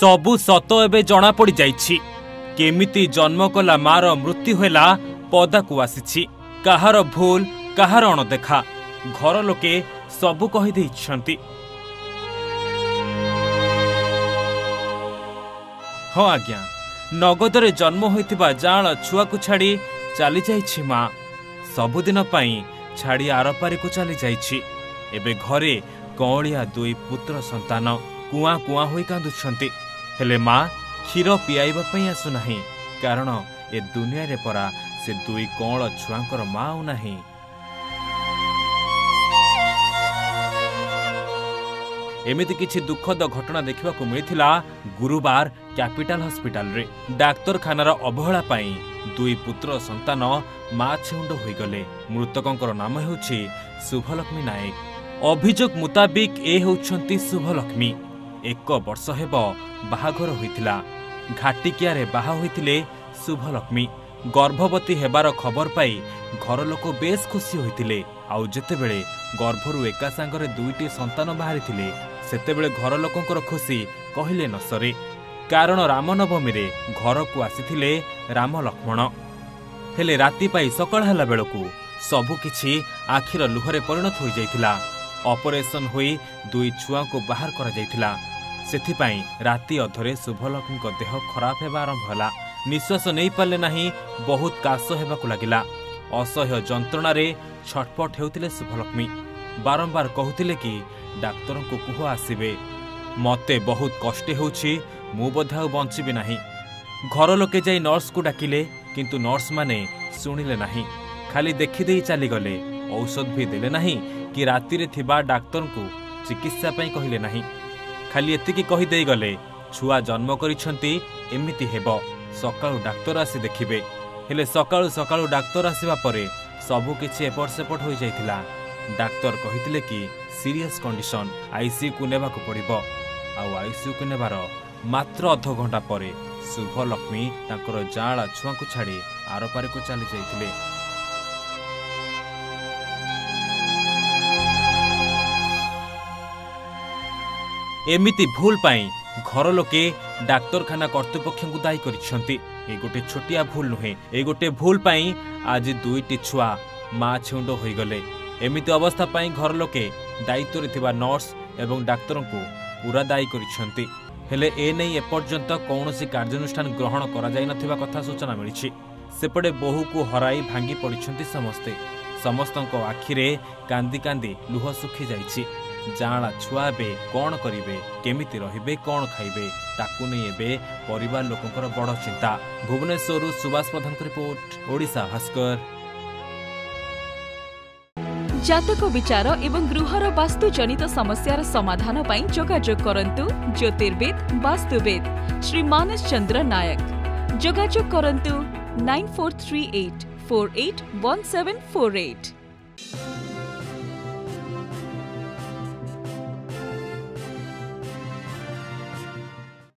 सबु सत एबे जना पड़ी जाइछि। केमिति जन्म कला मार मृत्यु होला पदाकू आसिछि। काहार भूल काहार अणदेखा घर लोके सबु कहि दैछन्ति। हाँ आज्ञा, नगदरे जन्म होइतिबा जाळ छुआकू छाड़ी चली जाइछि माँ। सबुदिन पई छाड़ी आरपारी को चली जाइछि। एबे घरे कौलिया दुई पुत्र संतान कुआ कुआ होई कांदुछन्ति। हेले माँ क्षीर पियाइबा पई आसु नाही, कारण ए दुनिया रे परा से दुई कौल छुआंकर माँ नाही। एमिति किछि दुखद घटना देखा मिलता गुरुवार कैपिटल हॉस्पिटल रे। डाक्तरखानार अवहेला पाई दुई पुत्र संतान माँ छेउंड होईगले। मृतकंकर नाम हेउछि शुभलक्ष्मी नायक। अभियोग मुताबिक ए हेउछन्ति शुभलक्ष्मी। 1 वर्ष हेब बाहाघर होइतिला। घाटिकिया रे बाहा होइतिले शुभलक्ष्मी। गर्भवती हेबार खबर पाई घर लोक बेस खुशी होइतिले। आउ जेतेबेले गर्भरु एका सांगरे दुईटी संतान बाहरी थिले सेतेबेले घर लोकंकर खुशी कहिले न सरे। कारण रामनवमी रे घर को आसीथिले राम लक्ष्मण। हेले राति पाई सकाळ हला बेलकू सबु किछि आखिर लुहरे परिणत होई जाइतिला। ऑपरेशन होई दुई छुआ को बाहर करा जाइतिला। सेथिपाई राति अधरे शुभलक्ष्मी को देह खराब हेबा आरंभ होला। निश्वास नहीं पाले नहीं, बहुत काश हेबाकू लागिला। असह्य जंत्रणा रे छटपट हेउतिले शुभलक्ष्मी। बारंबार कहूतिले कि डाक्तर को कुह आसीबे, मते बहुत कष्ट हेउछि, मु बोधा बंचिबे नाही। घर लोके जाई नर्स को डाकिले, किंतु नर्स माने सुनिले नाही। खाली देखि देई चली गले। औषध भी देले नाही कि राति रे थिबा डाक्तर को चिकित्सा पई कहिले नाही। खाली एतिकी कहि देई गले, छुआ जन्म करिछन्ति, एमिति हेबो, सकाळु डाक्तर आसी देखिबे। हेले सकाळु सकाळु डाक्तर आसीबा परे सबु किछि एपट सेपट होई जाइतिला। डाक्तर कहितिले कि सीरियस कंडीशन, आईसीयू को नेबाकू पड़िबो। आउ आईसीयू को नेबार मात्र अध घंटा परे शुभलक्ष्मी तांकर जाळा छुआ को छाड़ी आरपारी को चली जाइतिले। एमिति भूल पाई घर लोके डाक्तरखाना कर्तृपक्ष को दायी करिसेंति। ए गोटे छोटिया भूल नुहे। ए गोटे भूल पाई आज दुईटी छुआ माँ छेउंड होई गले। एमिति अवस्था पाई घर लोके दायित्व रे थिबा नर्स एवं डाक्तर को पूरा दायी करिसेंति। हेले ए नै एपर्यंत कौनसी कार्यानुष्ठान ग्रहण करा जाय नथिबा कथा सूचना मिलिछि। सेपटे बहु को हराई भांगी पड़िछन्ति समस्ते। समस्तଙ୍କ आखिरे कांदी कांदी लुह सुखी जाइछि। जाणा छुआ बे कौन करिवे, केमिति रहिबे, कौन खाइबे, ताकू नै एबे परिवार लोकंकर बड़ चिंता। भुवनेश्वर सुभाष प्रधान रिपोर्ट, ओडिशा भास्कर। जातक विचार एवं गृहर वास्तु जनित समस्यार समाधान पाई जोगाजोग करंतु ज्योतिर्विद वास्तुविद श्री मानस चंद्र नायक। जोगाजोग करंतु 9438 481748।